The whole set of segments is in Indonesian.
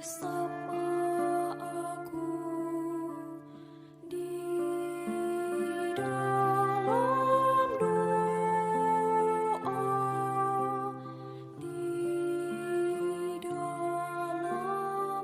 Sapa aku di dalam doa, di dalam doa.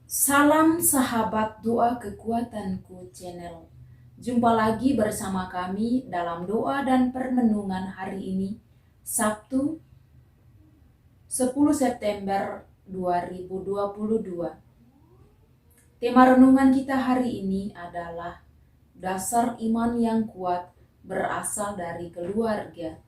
Salam sahabat doa kekuatanku channel. Jumpa lagi bersama kami dalam doa dan permenungan hari ini, Sabtu 10 September 2022. Tema renungan kita hari ini adalah dasar iman yang kuat berasal dari keluarga.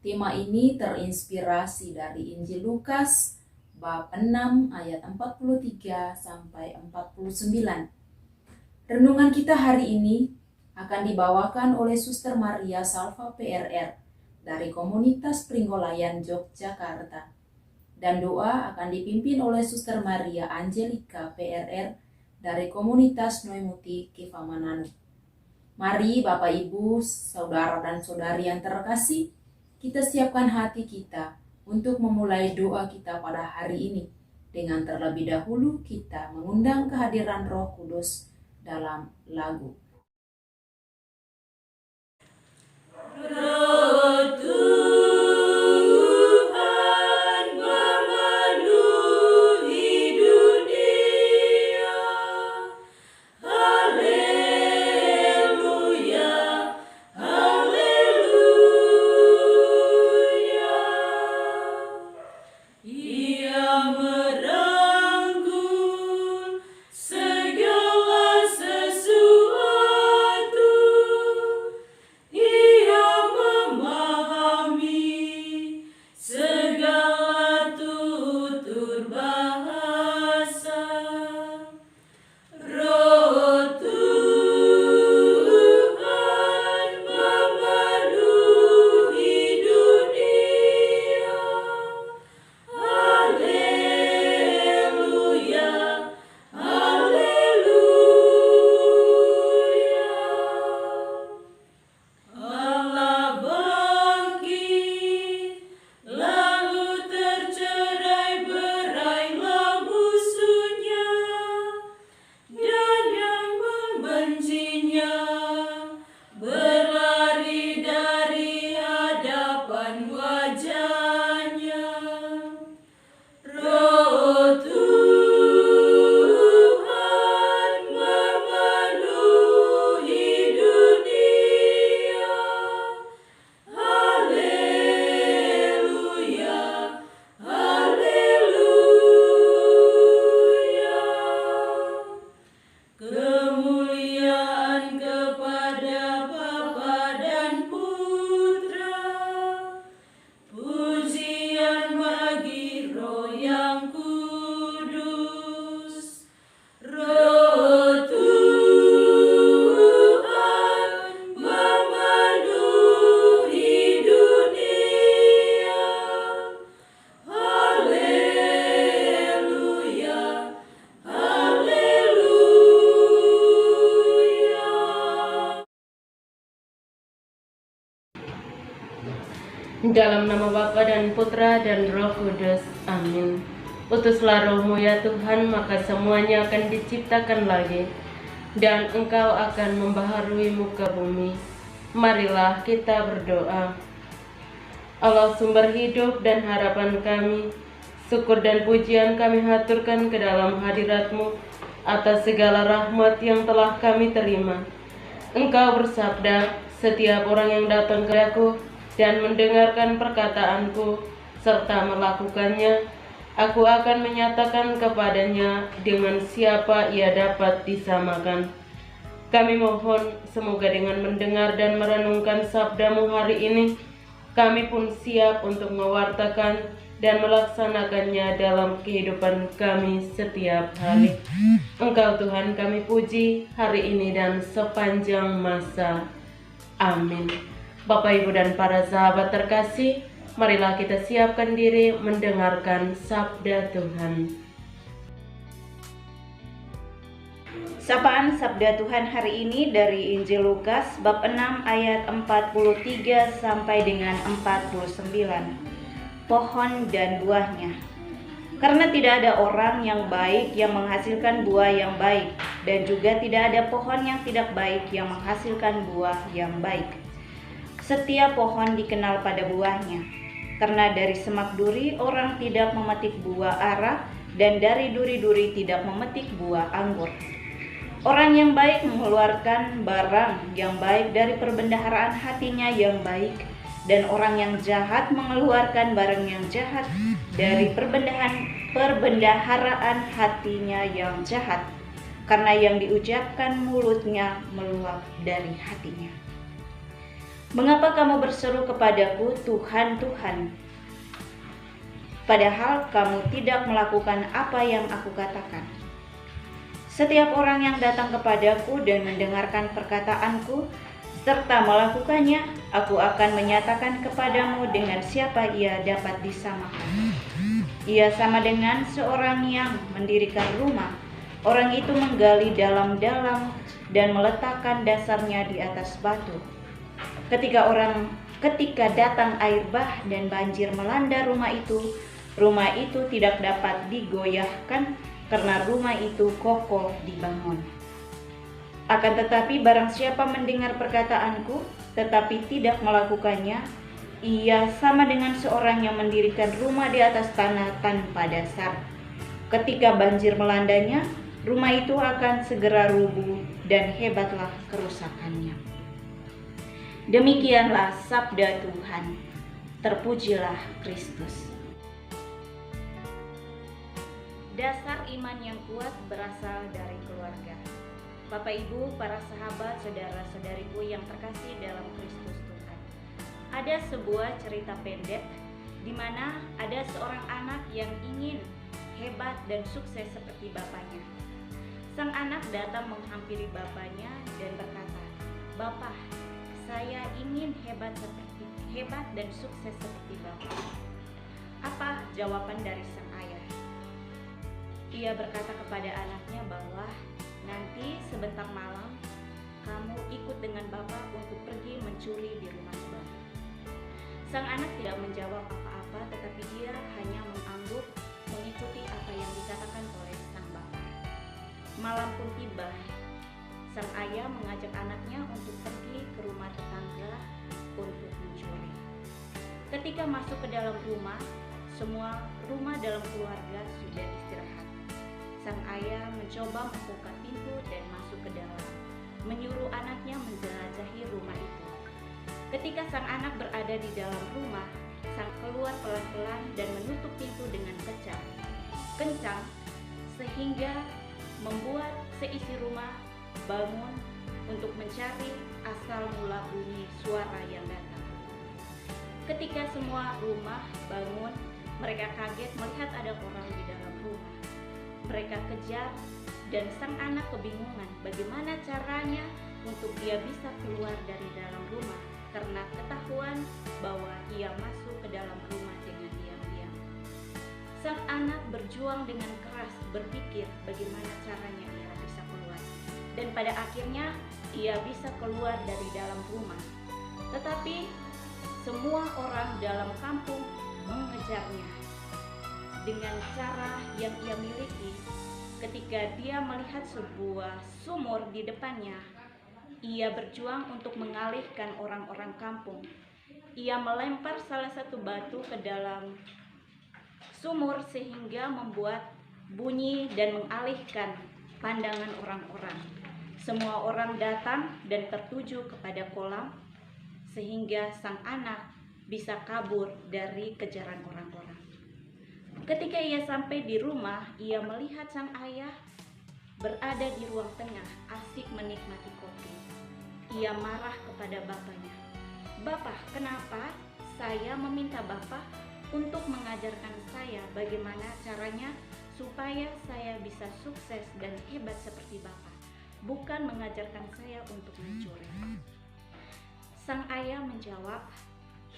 Tema ini terinspirasi dari Injil Lukas bab 6 ayat 43 sampai 49. Renungan kita hari ini akan dibawakan oleh Suster Maria Salva PRR dari Komunitas Pringgolayan Yogyakarta. Dan doa akan dipimpin oleh Suster Maria Angelika PRR dari Komunitas Noimuti Kifamananu. Mari Bapak Ibu, Saudara dan Saudari yang terkasih, kita siapkan hati kita untuk memulai doa kita pada hari ini. Dengan terlebih dahulu kita mengundang kehadiran Roh Kudus dalam lagu. Roh Tuhan memenuhi dunia. Haleluya, haleluya. Ia merangkul segala sesuatu. Ia memahami segala tutur bahasa. Roh Tuhan memenuhi dunia. Haleluya, haleluya. Allah bangkit, lalu tercerai berailah musuhnya, dan yang membencinya berlari dari hadapan wajahnya. Roh Tuhan memenuhi dunia. Haleluya, haleluya. Kemuliaan kepada Bapa dan Putra, pujian bagi Roh yang kudus. Roh Tuhan memenuhi dunia. Haleluya, haleluya. Dalam nama Bapa dan Putra dan Roh Kudus. Amin. Utuslah Roh-Mu ya Tuhan, maka semuanya akan diciptakan lagi, dan Engkau akan membaharui muka bumi. Marilah kita berdoa. Allah sumber hidup dan harapan kami, syukur dan pujian kami haturkan ke dalam hadirat-Mu atas segala rahmat yang telah kami terima. Engkau bersabda, setiap orang yang datang kepadaku dan mendengarkan perkataanku serta melakukannya, aku akan menyatakan kepadanya dengan siapa ia dapat disamakan. Kami mohon semoga dengan mendengar dan merenungkan sabda-Mu hari ini, kami pun siap untuk mewartakan dan melaksanakannya dalam kehidupan kami setiap hari. Engkau Tuhan kami puji hari ini dan sepanjang masa. Amin. Bapak, Ibu, dan para sahabat terkasih, marilah kita siapkan diri mendengarkan sabda Tuhan. Sapaan Sabda Tuhan hari ini dari Injil Lukas bab 6 ayat 43 sampai dengan 49. pohon dan buahnya. Karena tidak ada orang yang baik yang menghasilkan buah yang baik, dan juga tidak ada pohon yang tidak baik yang menghasilkan buah yang baik. Setiap pohon dikenal pada buahnya. Karena dari semak duri orang tidak memetik buah ara, dan dari duri-duri tidak memetik buah anggur. Orang yang baik mengeluarkan barang yang baik dari perbendaharaan hatinya yang baik, dan orang yang jahat mengeluarkan barang yang jahat dari perbendaharaan hatinya yang jahat, karena yang diucapkan mulutnya meluap dari hatinya. Mengapa kamu berseru kepadaku, Tuhan, Tuhan, padahal kamu tidak melakukan apa yang aku katakan? Setiap orang yang datang kepadaku dan mendengarkan perkataanku serta melakukannya, aku akan menyatakan kepadamu dengan siapa ia dapat disamakan. Ia sama dengan seorang yang mendirikan rumah. Orang itu menggali dalam-dalam dan meletakkan dasarnya di atas batu. Ketika datang air bah dan banjir melanda rumah itu tidak dapat digoyahkan karena rumah itu kokoh dibangun. Akan tetapi barang siapa mendengar perkataanku tetapi tidak melakukannya, ia sama dengan seorang yang mendirikan rumah di atas tanah tanpa dasar. Ketika banjir melandanya, rumah itu akan segera rubuh dan hebatlah kerusakannya. Demikianlah sabda Tuhan. Terpujilah Kristus. Dasar iman yang kuat berasal dari keluarga. Bapak Ibu, para sahabat, saudara-saudariku yang terkasih dalam Kristus Tuhan. Ada sebuah cerita pendek di mana ada seorang anak yang ingin hebat dan sukses seperti bapaknya. Sang anak datang menghampiri bapaknya dan berkata, "Bapak, saya ingin hebat dan sukses seperti Bapak." Apa jawaban dari sang ayah? Ia berkata kepada anaknya bahwa nanti sebentar malam kamu ikut dengan Bapak untuk pergi mencuri di rumah Bapak. Sang anak tidak menjawab apa-apa, tetapi dia hanya mengangguk mengikuti apa yang dikatakan oleh sang bapak. Malam pun tiba. Sang ayah mengajak anaknya untuk pergi ke rumah tetangga untuk mencuri. Ketika masuk ke dalam rumah, semua rumah dalam keluarga sudah istirahat. Sang ayah mencoba membuka pintu dan masuk ke dalam, menyuruh anaknya menjelajahi rumah itu. Ketika sang anak berada di dalam rumah, sang keluar pelan-pelan dan menutup pintu dengan kencang, sehingga membuat seisi rumah bangun untuk mencari asal mula bunyi suara yang datang. Ketika semua rumah bangun, mereka kaget melihat ada orang di dalam rumah. Mereka kejar dan sang anak kebingungan bagaimana caranya untuk dia bisa keluar dari dalam rumah karena ketahuan bahwa ia masuk ke dalam rumah dengan diam-diam. Sang anak berjuang dengan keras berpikir bagaimana caranya ia bisa keluar. Dan pada akhirnya ia bisa keluar dari dalam rumah. Tetapi semua orang dalam kampung mengejarnya dengan cara yang ia miliki. Ketika dia melihat sebuah sumur di depannya, ia berjuang untuk mengalihkan orang-orang kampung. Ia melempar salah satu batu ke dalam sumur sehingga membuat bunyi dan mengalihkan pandangan orang-orang. Semua orang datang dan tertuju kepada kolam sehingga sang anak bisa kabur dari kejaran orang-orang. Ketika ia sampai di rumah, ia melihat sang ayah berada di ruang tengah, asik menikmati kopi. Ia marah kepada bapaknya. "Bapak, kenapa saya meminta Bapak untuk mengajarkan saya bagaimana caranya supaya saya bisa sukses dan hebat seperti Bapak, bukan mengajarkan saya untuk mencuri?" Sang ayah menjawab,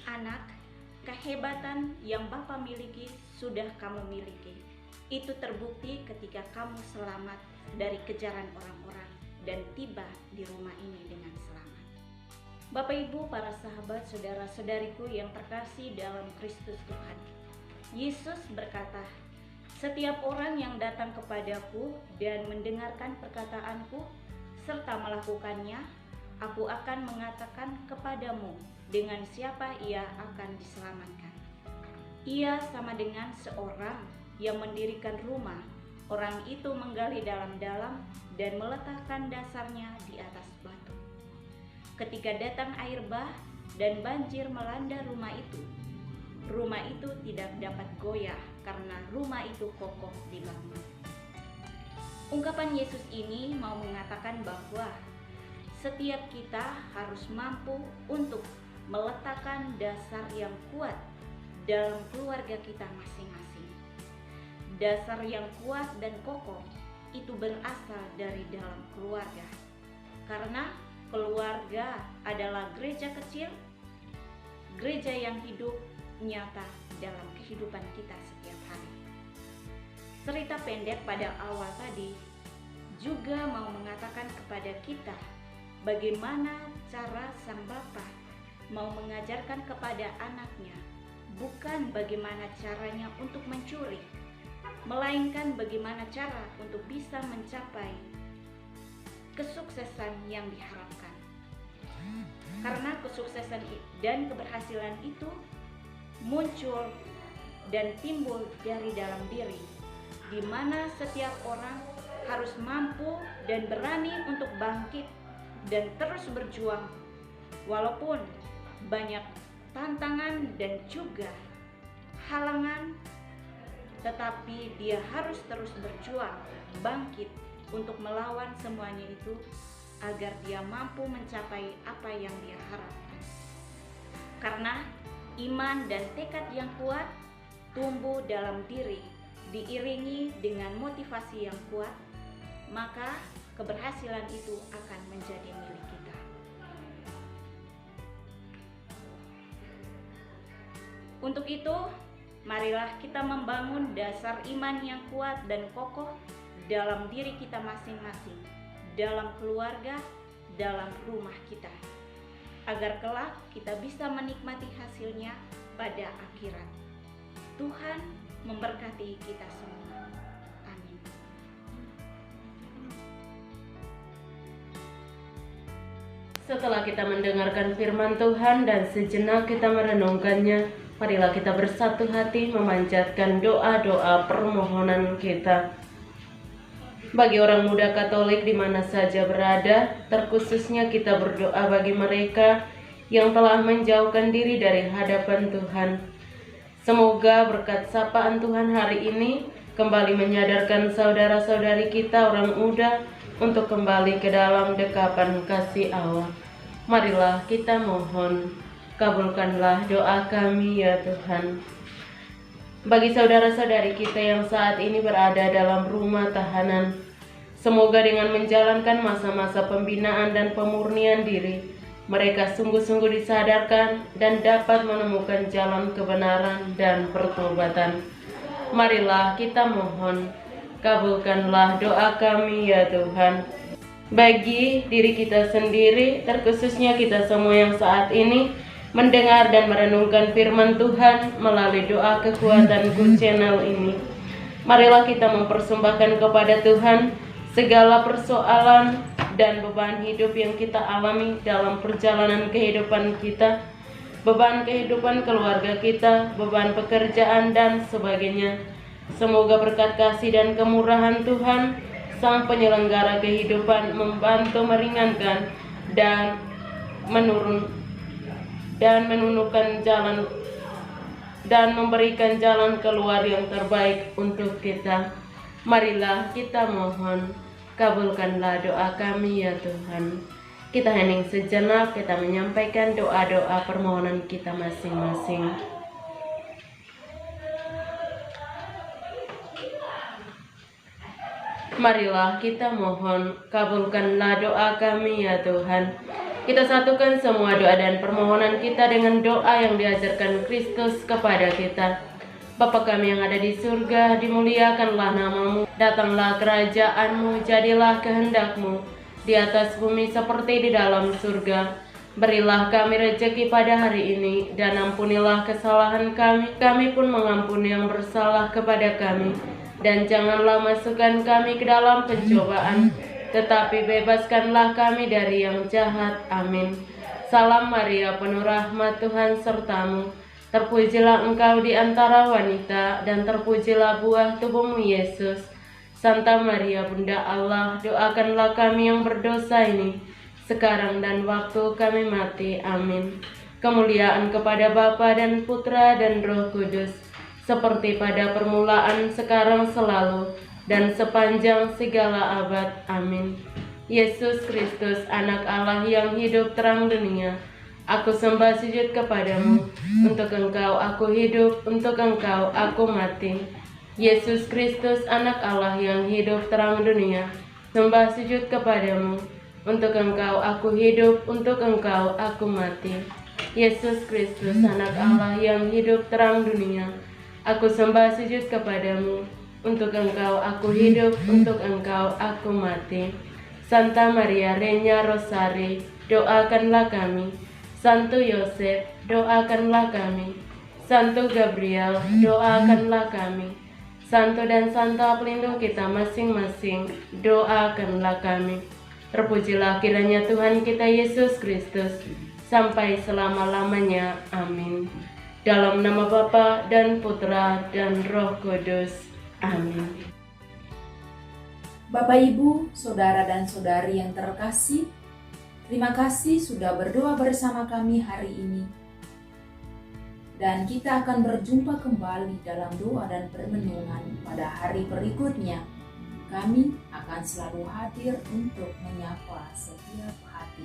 "Anak, kehebatan yang Bapak miliki sudah kamu miliki. Itu terbukti ketika kamu selamat dari kejaran orang-orang dan tiba di rumah ini dengan selamat." Bapak Ibu, para sahabat, saudara-saudariku yang terkasih dalam Kristus Tuhan. Yesus berkata, "Setiap orang yang datang kepadaku dan mendengarkan perkataanku serta melakukannya, aku akan mengatakan kepadamu dengan siapa ia akan diselamatkan. Ia sama dengan seorang yang mendirikan rumah. Orang itu menggali dalam-dalam dan meletakkan dasarnya di atas batu. Ketika datang air bah dan banjir melanda rumah itu tidak dapat goyah karena rumah itu kokoh dibangun." Ungkapan Yesus ini mau mengatakan bahwa setiap kita harus mampu untuk meletakkan dasar yang kuat dalam keluarga kita masing-masing. Dasar yang kuat dan kokoh itu berasal dari dalam keluarga. Karena keluarga adalah gereja kecil, gereja yang hidup nyata dalam kehidupan kita setiap hari. Cerita pendek pada awal tadi juga mau mengatakan kepada kita bagaimana cara sang bapa mau mengajarkan kepada anaknya, bukan bagaimana caranya untuk mencuri, melainkan bagaimana cara untuk bisa mencapai kesuksesan yang diharapkan. Karena kesuksesan dan keberhasilan itu muncul dan timbul dari dalam diri, di mana setiap orang harus mampu dan berani untuk bangkit dan terus berjuang walaupun banyak tantangan dan juga halangan, tetapi dia harus terus berjuang bangkit untuk melawan semuanya itu agar dia mampu mencapai apa yang dia harapkan. Karena iman dan tekad yang kuat tumbuh dalam diri, diiringi dengan motivasi yang kuat, maka keberhasilan itu akan menjadi milik kita. Untuk itu, marilah kita membangun dasar iman yang kuat dan kokoh dalam diri kita masing-masing, dalam keluarga, dalam rumah kita, agar kelak kita bisa menikmati hasilnya pada akhirat. Tuhan memberkati kita semua. Amin. Setelah kita mendengarkan firman Tuhan dan sejenak kita merenungkannya, marilah kita bersatu hati memanjatkan doa-doa permohonan kita. Bagi orang muda Katolik di mana saja berada, terkhususnya kita berdoa bagi mereka yang telah menjauhkan diri dari hadapan Tuhan. Semoga berkat sapaan Tuhan hari ini kembali menyadarkan saudara-saudari kita orang muda untuk kembali ke dalam dekapan kasih Allah. Marilah kita mohon, kabulkanlah doa kami ya Tuhan. Bagi saudara-saudari kita yang saat ini berada dalam rumah tahanan, semoga dengan menjalankan masa-masa pembinaan dan pemurnian diri, mereka sungguh-sungguh disadarkan dan dapat menemukan jalan kebenaran dan pertobatan. Marilah kita mohon, kabulkanlah doa kami ya Tuhan. Bagi diri kita sendiri, terkhususnya kita semua yang saat ini mendengar dan merenungkan firman Tuhan melalui doa kekuatanku channel ini, marilah kita mempersembahkan kepada Tuhan segala persoalan dan beban hidup yang kita alami dalam perjalanan kehidupan kita, beban kehidupan keluarga kita, beban pekerjaan dan sebagainya. Semoga berkat kasih dan kemurahan Tuhan, Sang Penyelenggara kehidupan, membantu meringankan dan menunjukkan jalan dan memberikan jalan keluar yang terbaik untuk kita. Marilah kita mohon, kabulkanlah doa kami ya Tuhan. Kita hening sejenak, kita menyampaikan doa-doa permohonan kita masing-masing. Marilah kita mohon, kabulkanlah doa kami ya Tuhan. Kita satukan semua doa dan permohonan kita dengan doa yang diajarkan Kristus kepada kita. Bapa kami yang ada di surga, dimuliakanlah namamu, datanglah kerajaanmu, jadilah kehendakmu, di atas bumi seperti di dalam surga. Berilah kami rezeki pada hari ini, dan ampunilah kesalahan kami, kami pun mengampuni yang bersalah kepada kami. Dan janganlah masukkan kami ke dalam pencobaan, tetapi bebaskanlah kami dari yang jahat. Amin. Salam Maria, penuh rahmat, Tuhan sertamu. Terpujilah engkau di antara wanita, dan terpujilah buah tubuhmu Yesus. Santa Maria, Bunda Allah, doakanlah kami yang berdosa ini, sekarang dan waktu kami mati. Amin. Kemuliaan kepada Bapa dan Putra dan Roh Kudus, seperti pada permulaan, sekarang, selalu, dan sepanjang segala abad. Amin. Yesus Kristus, anak Allah yang hidup terang dunia, aku sembah sujud kepadamu. Untuk engkau aku hidup, untuk engkau aku mati. Yesus Kristus, anak Allah yang hidup terang dunia, sembah sujud kepadamu. Untuk engkau aku hidup, untuk engkau aku mati. Yesus Kristus, anak Allah yang hidup terang dunia, aku sembah sujud kepadamu. Untuk engkau aku hidup, untuk engkau aku mati. Santa Maria Regna Rosari, doakanlah kami. Santo Yosef, doakanlah kami. Santo Gabriel, doakanlah kami. Santo dan Santa pelindung kita masing-masing, doakanlah kami. Terpujilah kiranya Tuhan kita Yesus Kristus, sampai selama-lamanya. Amin. Dalam nama Bapa dan Putra dan Roh Kudus. Amin. Bapak, Ibu, Saudara dan Saudari yang terkasih, terima kasih sudah berdoa bersama kami hari ini. Dan kita akan berjumpa kembali dalam doa dan permenungan pada hari berikutnya. Kami akan selalu hadir untuk menyapa setiap hati.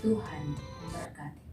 Tuhan memberkati.